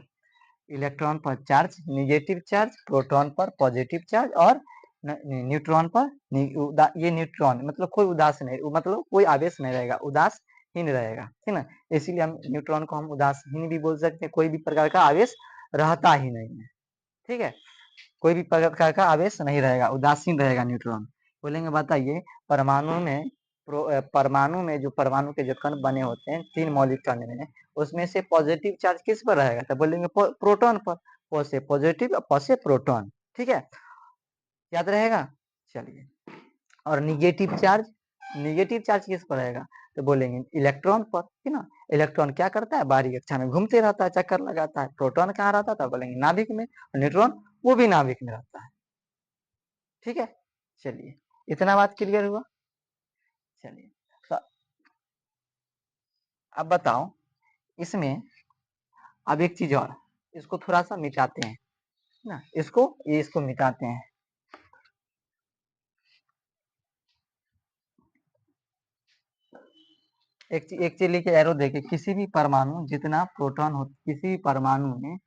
इलेक्ट्रॉन पर चार्ज निगेटिव चार्ज, प्रोटॉन पर पॉजिटिव चार्ज, और न्यूट्रॉन पर ये न्यूट्रॉन मतलब कोई उदास नहीं, मतलब कोई आवेश नहीं रहेगा, उदासहीन रहेगा, ठीक ना। इसीलिए हम न्यूट्रॉन को हम उदासहीन भी बोल सकते हैं, कोई भी प्रकार का आवेश रहता ही नहीं है, ठीक है। कोई भी प्रकार का आवेश नहीं रहेगा, उदासीन रहेगा न्यूट्रॉन। बोलेंगे बताइए परमाणु में जो परमाणु के जो कण बने होते हैं 3 मौलिक कण में, उसमें से पॉजिटिव चार्ज किस पर रहेगा? तो बोलेंगे प्रोटॉन पर। प से पॉजिटिव और प से प्रोटॉन, ठीक है, याद रहेगा। चलिए, और निगेटिव चार्ज किस पर रहेगा? तो बोलेंगे इलेक्ट्रॉन पर, है ना। इलेक्ट्रॉन क्या करता है? बाहरी कक्षा में घूमते रहता है, चक्कर लगाता है। प्रोटॉन कहाँ रहता था? बोलेंगे नाभिक में। न्यूट्रॉन वो भी नाभिक में रहता है, ठीक है। चलिए, इतना बात क्लियर हुआ। चलिए, तो अब बताओ इसमें, अब एक चीज और, इसको थोड़ा सा मिटाते हैं ना, इसको मिटाते हैं। एक चीज लिखे, एरो देके, किसी भी परमाणु जितना प्रोटॉन हो, किसी परमाणु में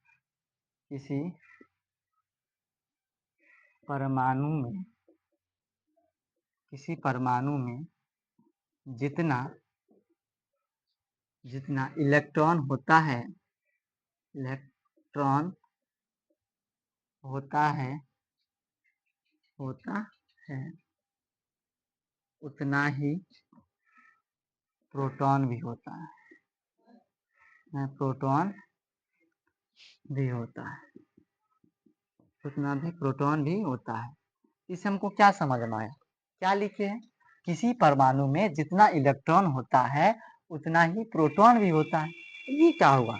जितना जितना इलेक्ट्रॉन इलेक्ट्रॉन होता है उतना ही प्रोटॉन भी होता प्रोटॉन भी होता है, उतना भी प्रोटॉन भी होता है। इसे हमको क्या समझ में आया? क्या लिखे हैं? किसी परमाणु में जितना इलेक्ट्रॉन होता है उतना ही प्रोटॉन भी होता है। ये क्या हुआ?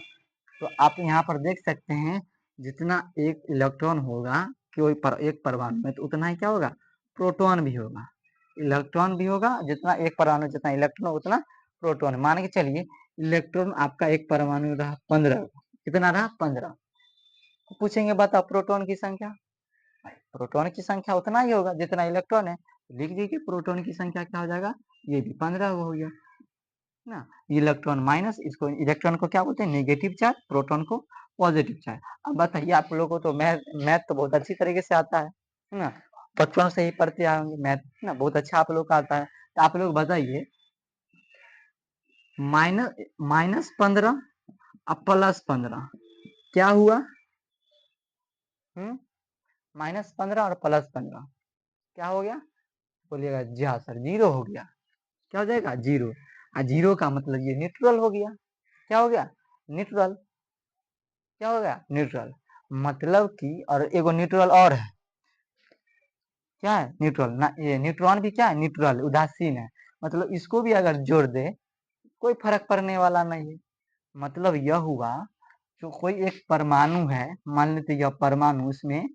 तो आप यहाँ पर देख सकते हैं, जितना एक इलेक्ट्रॉन होगा एक परमाणु में, तो उतना ही क्या होगा? प्रोटॉन भी होगा। इलेक्ट्रॉन भी होगा, जितना एक परमाणु जितना इलेक्ट्रॉन उतना प्रोटॉन। मान के चलिए इलेक्ट्रॉन आपका एक परमाणु रहा 15, कितना रहा? 15। पूछेंगे बताओ प्रोटॉन की संख्या? प्रोटॉन की संख्या उतना ही होगा जितना इलेक्ट्रॉन है। लिख दीजिए प्रोटॉन की संख्या क्या हो जाएगा? ये भी 15 हो गया ना। इलेक्ट्रॉन माइनस, इसको इलेक्ट्रॉन को क्या बोलते हैं? नेगेटिव चार्ज, प्रोटॉन को पॉजिटिव चार्ज। अब बताइए, आप लोगों को तो मैथ तो बहुत अच्छी तरीके से आता है ना, बचपन से ही पढ़ते आए होंगे मैथ ना, बहुत अच्छा आप लोग का आता है। तो आप लोग बताइए, माइनस 15 और प्लस 15 क्या हुआ? -15 और +15 क्या हो गया? बोलिएगा जी हाँ सर, 0 हो गया। क्या हो जाएगा? 0। और 0 का मतलब ये न्यूट्रल हो गया। क्या हो गया? न्यूट्रल। क्या हो गया? न्यूट्रल। मतलब कि, और एगो न्यूट्रल और है, क्या है? न्यूट्रल ना, ये न्यूट्रॉन भी क्या है? न्यूट्रल, उदासीन है। मतलब इसको भी अगर जोड़ दे कोई फर्क पड़ने वाला नहीं है। मतलब यह हुआ जो कोई एक परमाणु है, मान लेते यह परमाणु, इसमें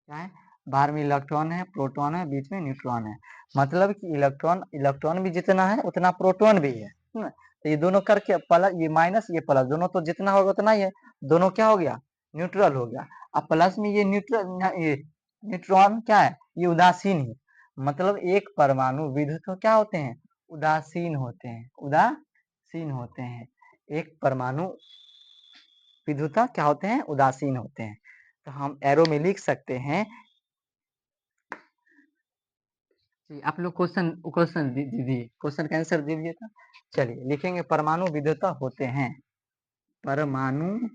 क्या है, बाहर में इलेक्ट्रॉन है, प्रोटॉन है, बीच में न्यूट्रॉन है। मतलब कि इलेक्ट्रॉन भी जितना है उतना प्रोटॉन भी है ना? तो ये दोनों करके प्लस, ये माइनस ये प्लस, दोनों तो जितना होगा उतना ही है, दोनों क्या हो गया, न्यूट्रल हो गया। अब प्लस में ये न्यूट्रॉन क्या है, ये उदासीन है। मतलब एक परमाणु विद्युत क्या होते हैं, उदासीन होते हैं, उदासीन होते हैं। एक परमाणु विद्युत क्या होते हैं, उदासीन होते हैं। तो हम एरो में लिख सकते हैं। आप लोग क्वेश्चन क्वेश्चन दीजिए, क्वेश्चन का आंसर दीजिए। तो चलिए लिखेंगे, परमाणु विद्युत होते हैं, परमाणु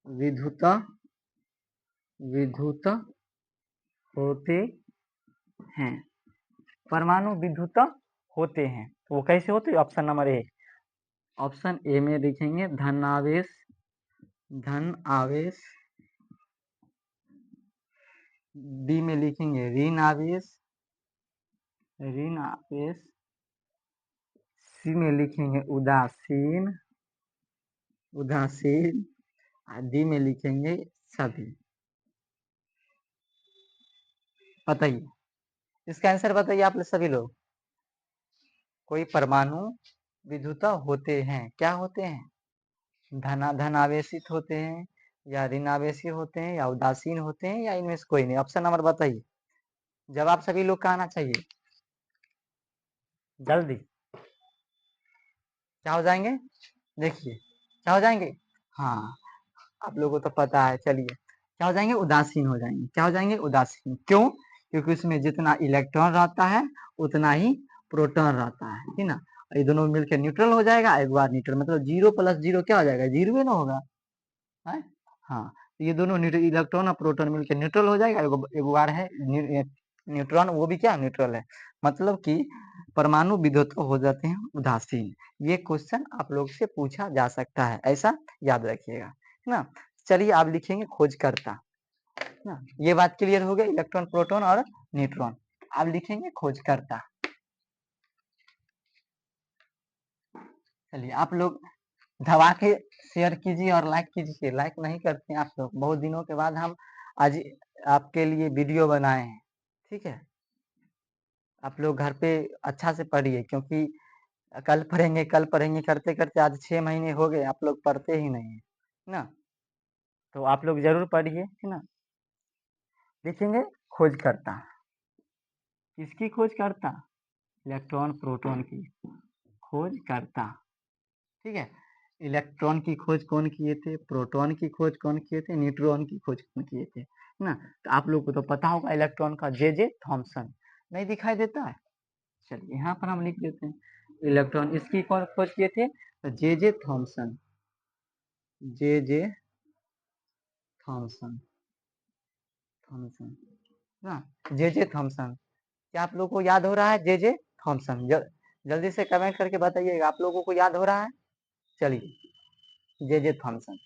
विद्युत विद्युत होते हैं, परमाणु विद्युत होते हैं। वो कैसे होते हैं, option number A, option A में लिखेंगे धन आवेश, बी में लिखेंगे ऋण आवेश, सी में लिखेंगे उदासीन, डी में लिखेंगे सभी। बताइए इसका आंसर, बताइए आप सभी लोग। कोई परमाणु विद्युत होते हैं, क्या होते हैं, धन आवेशित होते हैं, या ऋण आवेशित होते हैं, या उदासीन होते हैं, या इनमें से कोई नहीं। ऑप्शन नंबर बताइए, जवाब सभी लोग का आना चाहिए जल्दी। क्या हो जाएंगे, देखिए क्या हो जाएंगे, हाँ आप लोगों को तो पता है। चलिए क्या हो जाएंगे, उदासीन हो जाएंगे। क्या हो जाएंगे, उदासीन। क्यों, क्योंकि उसमें जितना इलेक्ट्रॉन रहता है उतना ही प्रोटॉन रहता है ना? ये दोनों मिलकर न्यूट्रल हो जाएगा, एक बार न्यूट्रल मतलब 0 + 0 क्या हो जाएगा, 0 ना होगा है? हाँ, तो ये दोनों इलेक्ट्रॉन और प्रोटॉन मिलकर न्यूट्रल हो जाएगा, एक बार है न्यूट्रॉन, वो भी क्या न्यूट्रल है। मतलब कि परमाणु विद्युत हो जाते हैं उदासीन। ये क्वेश्चन आप लोग से पूछा जा सकता है, ऐसा याद रखिएगा, है ना? चलिए आप लिखेंगे खोजकर्ता ना, ये बात क्लियर हो गई, इलेक्ट्रॉन प्रोटॉन और न्यूट्रॉन। आप लिखेंगे खोजकर्ता। चलिए आप लोग दबा के शेयर कीजिए और लाइक कीजिए, लाइक नहीं करते हैं आप लोग। बहुत दिनों के बाद हम आज आपके लिए वीडियो बनाए हैं, ठीक है? आप लोग घर पे अच्छा से पढ़िए, क्योंकि कल पढ़ेंगे करते करते आज 6 महीने हो गए, आप लोग पढ़ते ही नहीं है ना? तो आप लोग जरूर पढ़िए, है ना? लिखेंगे खोजकर्ता, किसकी खोज करता, इलेक्ट्रॉन प्रोटॉन की खोज करता, ठीक है? इलेक्ट्रॉन की खोज कौन किए थे, प्रोटॉन की खोज कौन किए थे, न्यूट्रॉन की खोज कौन किए थे, ना? तो आप लोग को तो पता होगा इलेक्ट्रॉन का, जे थॉमसन। नहीं दिखाई देता है, चलिए यहाँ पर हम लिख देते हैं, इलेक्ट्रॉन इसकी कौन खोज किए थे, तो जे थॉमसन, जे थॉमसन, ना, जे थॉमसन। क्या आप लोगों को याद हो रहा है, जे थॉमसन? जल्दी से कमेंट करके बताइएगा, आप लोगों को याद हो रहा है? चलिए जे थॉमसन,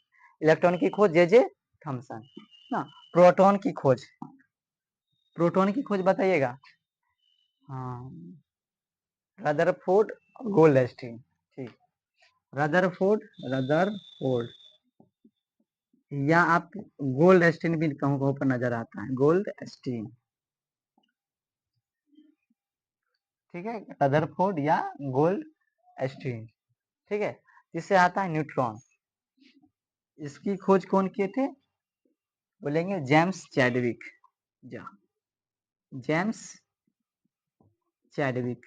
इलेक्ट्रॉन की खोज जे थॉमसन ना। प्रोटॉन की खोज, बताइएगा। हाँ, रदरफोर्ड, गोल्डस्टीन, ठीक, रदरफोर्ड, या आप गोल्डस्टीन भी कहूँ कहूँ पर नजर आता है, गोल्डस्टीन, ठीक है, रदरफोर्ड या गोल्डस्टीन, ठीक है। इससे आता है न्यूट्रॉन, इसकी खोज कौन किए थे, बोलेंगे James Chadwick, James Chadwick,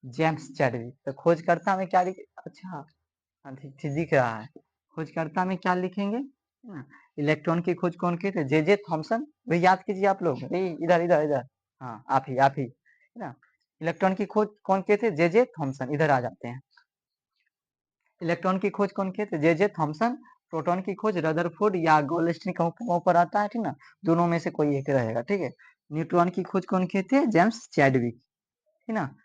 James Chadwick. तो खोजकर्ता में क्या लिखे, अच्छा हाँ ठीक दिख रहा है। खोजकर्ता में क्या लिखेंगे, इलेक्ट्रॉन की खोज कौन किए थे, जे थॉमसन। वही याद कीजिए आप लोग, इधर इधर इधर, हाँ आप ही है ना। इलेक्ट्रॉन की खोज कौन किए थे, जे थॉमसन, इधर आ जाते हैं। इलेक्ट्रॉन की खोज कौन किए थे, जे थॉमसन। प्रोटॉन की खोज रदरफोर्ड या गोल्डस्टीन कहूं पर आता है, ठीक ना? दोनों में से कोई एक रहेगा, ठीक है। न्यूट्रॉन की खोज कौन किए थे, जेम्स चैडविक, ठीक ना?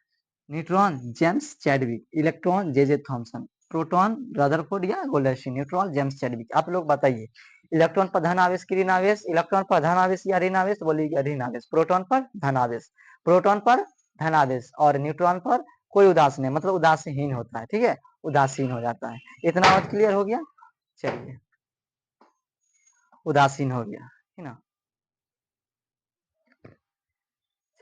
Neutron James Chadwick, electron J Thomson, proton Rutherford या गोल्डस्टीन, न्यूट्रॉन जेम्स चैडविक। आप लोग बताइए इलेक्ट्रॉन पर धन आवेश की ऋण आवेश, इलेक्ट्रॉन पर धन आवेश या ऋण आवेश बोलिए ऋण आवेश, प्रोटॉन पर धन आवेश, प्रोटॉन पर धन आवेश और न्यूट्रॉन पर कोई उदासीन नहीं, मतलब उदासीन होता है, ठीक है, उदासीन हो जाता है। इतना बात क्लियर हो गया। चलिए, उदासीन हो गया है ना।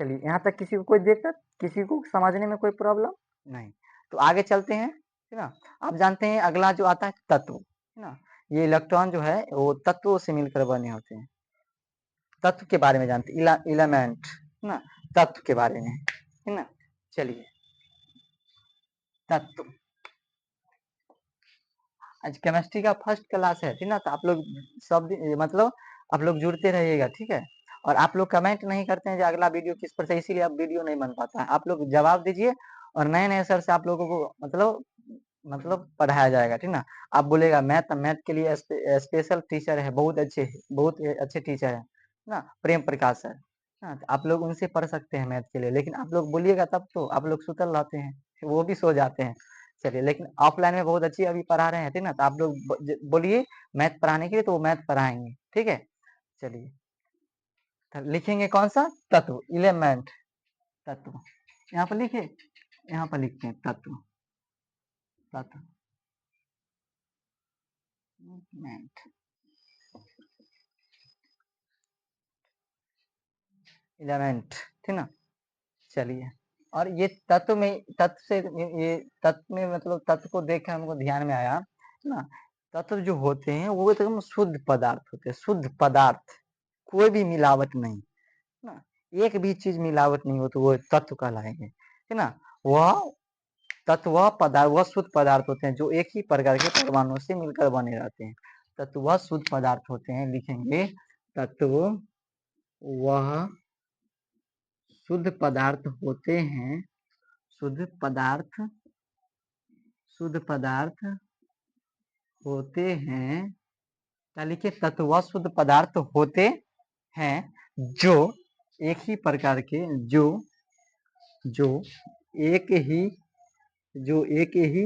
चलिए, यहाँ तक किसी को कोई दिक्कत, किसी को समझने में कोई प्रॉब्लम नहीं, तो आगे चलते हैं, है ना। आप जानते हैं अगला जो आता है तत्व, है ना। ये इलेक्ट्रॉन जो है वो तत्वों से मिलकर बने होते हैं। तत्व के बारे में जानते हैं, एलिमेंट, है ना, तत्व के बारे में, है ना। चलिए, तत्व आज केमिस्ट्री का फर्स्ट क्लास है, ठीक ना, तो आप लोग सब मतलब आप लोग जुड़ते रहिएगा, ठीक है। और आप लोग कमेंट नहीं करते हैं जो अगला वीडियो किस पर से, इसीलिए अब वीडियो नहीं बन पाता है। आप लोग जवाब दीजिए और नए नए सर से आप लोगों को मतलब पढ़ाया जाएगा, ठीक ना। आप बोलेगा मैथ, मैथ के लिए स्पेशल टीचर है, बहुत अच्छे टीचर है ना, प्रेम प्रकाश सर, हाँ, तो आप लोग उनसे पढ़ सकते हैं मैथ के लिए, लेकिन आप लोग बोलिएगा तब तो, आप लोग सुतल रहते हैं, वो भी सो जाते हैं। चलिए, लेकिन ऑफलाइन में बहुत अच्छी अभी पढ़ा रहे हैं, ठीक ना, तो आप लोग बोलिए मैथ पढ़ाने के लिए, तो वो मैथ पढ़ाएंगे, ठीक है। चलिए, तो लिखेंगे कौन सा तत्व, एलिमेंट, तत्व, यहाँ पर लिखे, यहाँ पर लिखते हैं तत्व, तत्व, एलिमेंट, ठीक ना। चलिए, और ये तत्व में, तत्व से ये तत्व में मतलब तत्व को देख कर हमको ध्यान में आया ना, तत्व जो होते हैं वो एकदम शुद्ध पदार्थ होते हैं, शुद्ध पदार्थ, कोई भी मिलावट नहीं ना, एक भी चीज मिलावट नहीं हो तो वो तत्व कहलाएंगे, है ना। वह तत्व, वह पदार्थ, वह शुद्ध पदार्थ होते हैं जो एक ही प्रकार के परमाणुओं से मिलकर बने रहते हैं। तत्व वह शुद्ध पदार्थ होते हैं, लिखेंगे तत्व वह शुद्ध पदार्थ होते हैं, शुद्ध पदार्थ, शुद्ध पदार्थ होते हैं, क्या लिखे, तत्व वह शुद्ध पदार्थ होते हैं जो एक ही प्रकार के, जो एक ही जो एक ही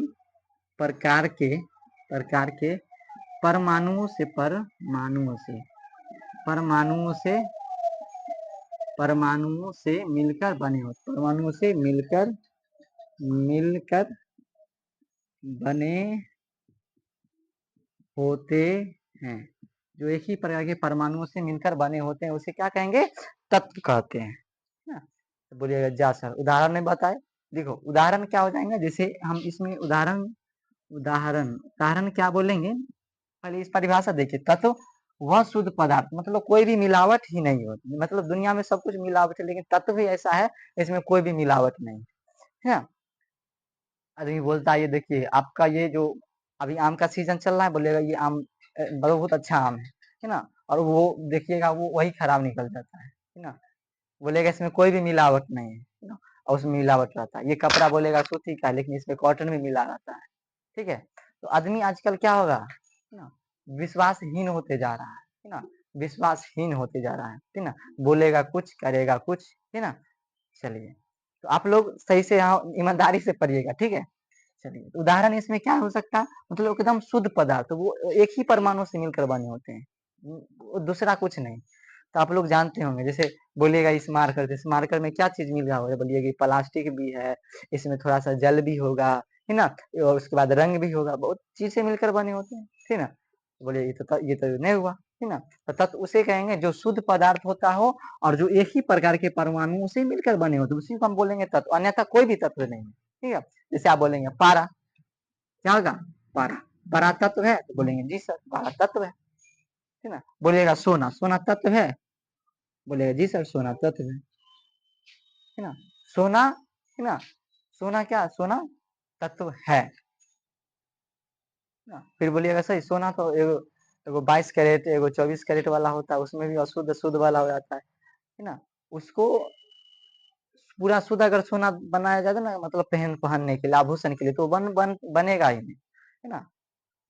प्रकार के परमाणुओं से मिलकर बने होते, परमाणुओं से मिलकर बने होते हैं, जो एक ही प्रकार के परमाणुओं से मिलकर बने होते हैं, उसे क्या कहेंगे, तत्व कहते हैं ना। तो बोलिएगा जा सर उदाहरण में बताए, देखो उदाहरण क्या हो जाएंगे, जैसे हम इसमें उदाहरण उदाहरण उदाहरण क्या बोलेंगे, पहले इस परिभाषा देखिए, तत्व वह शुद्ध पदार्थ, मतलब कोई भी मिलावट ही नहीं होती, मतलब दुनिया में सब कुछ मिलावट है, लेकिन तत्व भी ऐसा है इसमें कोई भी मिलावट नहीं है ना। आदमी बोलता है ये देखिए आपका ये जो अभी आम का सीजन चल रहा है, बोलेगा ये आम बहुत अच्छा आम है ना, और वो देखिएगा वो वही खराब निकल जाता है ना। बोलेगा इसमें कोई भी मिलावट नहीं है ना, और उसमें मिलावट रहता है। ये कपड़ा बोलेगा सूती का, लेकिन इसमें कॉटन भी मिला रहता है, ठीक है। तो आदमी आजकल क्या होगा, है ना, विश्वासहीन होते जा रहा है ना, विश्वासहीन होते जा रहा है, ठीक ना, बोलेगा कुछ करेगा कुछ, है ना। चलिए, तो आप लोग सही से यहाँ ईमानदारी से पढ़िएगा, ठीक है। चलिए, तो उदाहरण इसमें क्या हो सकता है, मतलब एकदम शुद्ध पदार्थ, वो एक ही परमाणु से मिलकर बने होते हैं, दूसरा कुछ नहीं। तो आप लोग जानते होंगे, जैसे बोलिएगा इस मार्कर, इस मार्कर में क्या चीज मिल रहा होगा, बोलिएगा प्लास्टिक भी है, इसमें थोड़ा सा जल भी होगा, है ना, और उसके बाद रंग भी होगा, बहुत चीज से मिलकर बने होते हैं, ठीक ना। बोलिए ये तो नहीं हुआ, है ना। तो तत्व उसे कहेंगे जो शुद्ध पदार्थ होता हो और जो एक ही प्रकार के परमाणुओं से मिलकर बने होते, उसी को हम बोलेंगे तत्व, अन्यथा कोई भी तत्व नहीं है, ठीक है। जैसे आप बोलेंगे पारा, क्या होगा, पारा, पारा तत्व है, तो बोलेंगे जी सर पारा तत्व है ना। बोलिएगा सोना, सोना तत्व है, बोलेगा जी सर सोना तत्व है ना। सोना, है ना, सोना क्या, सोना तत्व है ना। फिर बोलिएगा सही सोना तो एगो एगो 22 कैरेट, एगो 24 कैरेट वाला होता है, उसमें भी अशुद्ध शुद्ध वाला हो जाता है ना। उसको पूरा शुद्ध अगर सोना बनाया जाता ना, मतलब पहनने के लिए, आभूषण के लिए, तो बनेगा ही नहीं, है ना,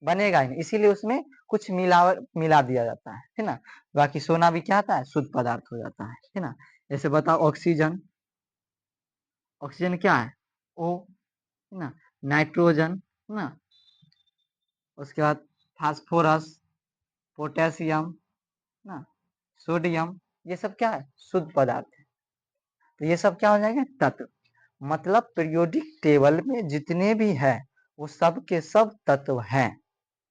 बनेगा ही नहीं, इसीलिए उसमें कुछ मिलावट मिला दिया जाता है ना। बाकी सोना भी क्या आता है, शुद्ध पदार्थ हो जाता है ना। जैसे बताओ ऑक्सीजन, ऑक्सीजन क्या है, ओ, है ना, नाइट्रोजन, है ना, उसके बाद फास्फोरस, पोटेशियम ना, सोडियम, ये सब क्या है? शुद्ध पदार्थ है। तो ये सब क्या हो जाएंगे? तत्व। मतलब पीरियोडिक टेबल में जितने भी है वो सब के सब तत्व हैं।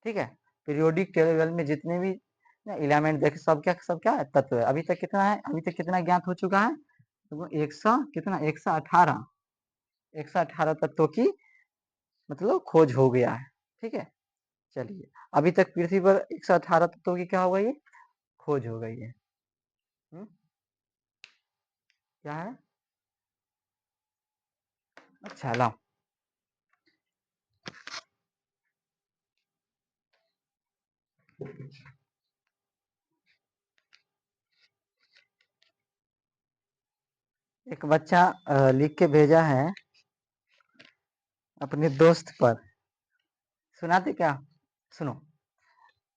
ठीक है, पीरियोडिक टेबल में जितने भी एलिमेंट देखे सब क्या है? तत्व है। अभी तक कितना है? अभी तक कितना ज्ञात हो चुका है? तो 100 कितना 118, 118 तत्वों की मतलब खोज हो गया है। ठीक है, चलिए अभी तक पृथ्वी पर 118 तत्वों की क्या हो गई है? खोज हो गई है। क्या है? अच्छा लाओ, एक बच्चा लिख के भेजा है अपने दोस्त पर, सुनाते क्या? सुनो।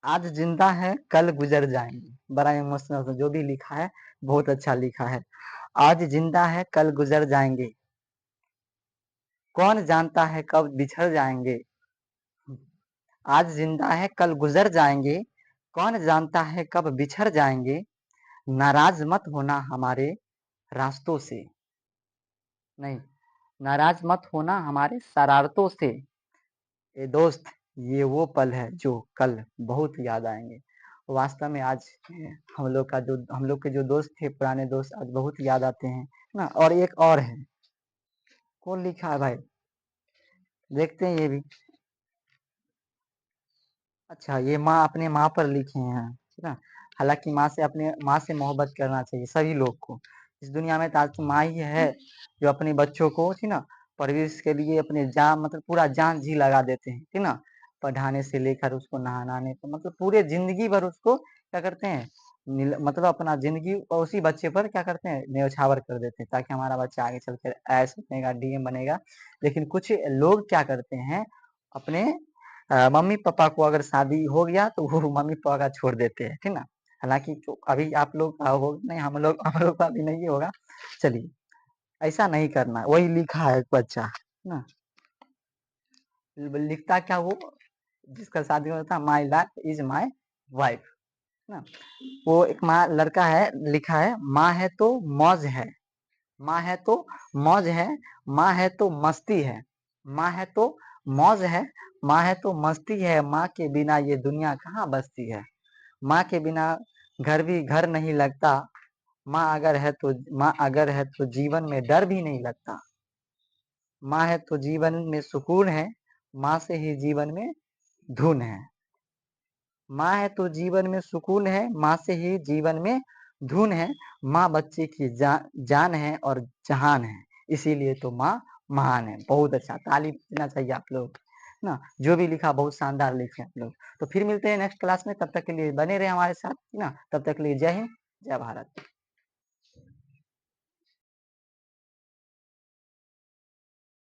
आज जिंदा है कल गुजर जाएंगे, बड़ा इमोशनल जो भी लिखा है बहुत अच्छा लिखा है। आज जिंदा है कल गुजर जाएंगे, कौन जानता है कब बिछड़ जाएंगे। आज जिंदा है कल गुजर जाएंगे, कौन जानता है कब बिछड़ जाएंगे। नाराज मत होना हमारे रास्तों से, नहीं, नाराज मत होना हमारे शरारतों से। ए दोस्त, ये वो पल है जो कल बहुत याद आएंगे। वास्तव में आज हम लोग के जो दोस्त थे, पुराने दोस्त, आज बहुत याद आते हैं ना। और एक और है, कौन लिखा है भाई? देखते हैं ये भी। अच्छा, ये माँ अपने माँ पर लिखे हैं, ठीक है। हालांकि माँ से अपने माँ से मोहब्बत करना चाहिए सभी लोग को। इस दुनिया में तो आज तो माँ ही है जो अपने बच्चों को, ठीक ना, परवरिश के लिए अपने जान मतलब पूरा जान जी लगा देते हैं, ठीक ना। पढ़ाने से लेकर उसको नहलाने को, मतलब पूरे जिंदगी भर उसको क्या करते हैं, मतलब अपना जिंदगी और उसी बच्चे पर क्या करते हैं, न्यौछावर कर देते हैं, ताकि हमारा बच्चा आगे चलकर ऐस बनेगा, डीएम बनेगा। लेकिन कुछ लोग क्या करते हैं, अपने मम्मी पापा को अगर शादी हो गया तो वो मम्मी पापा का छोड़ देते हैं, ठीक ना। हालांकि जो अभी आप लोग का हो नहीं, हम लोग का अभी नहीं होगा। चलिए, ऐसा नहीं करना। वही लिखा है एक बच्चा ना, लिखता क्या वो, जिसका शादी होता है, my life is my wife ना। वो एक माँ लड़का है, लिखा है, माँ है तो मौज है, माँ है तो मौज है, माँ है तो मस्ती है, माँ है तो मौज है, माँ है तो मस्ती है, माँ के बिना ये दुनिया कहाँ बसती है। माँ के बिना घर भी घर नहीं लगता, माँ अगर है तो जीवन में डर भी नहीं लगता। माँ है तो जीवन में सुकून है, माँ से ही जीवन में धुन है। माँ है तो जीवन में सुकून है, माँ से ही जीवन में धुन है। माँ बच्चे की जान है और जहान है, इसीलिए तो माँ महान है। बहुत अच्छा, ताली देना चाहिए आप लोग ना। जो भी लिखा बहुत शानदार लिखे आप लोग। तो फिर मिलते हैं नेक्स्ट क्लास में, तब तक के लिए बने रहे हमारे साथ ना। तब तक के लिए जय हिंद, जय भारत।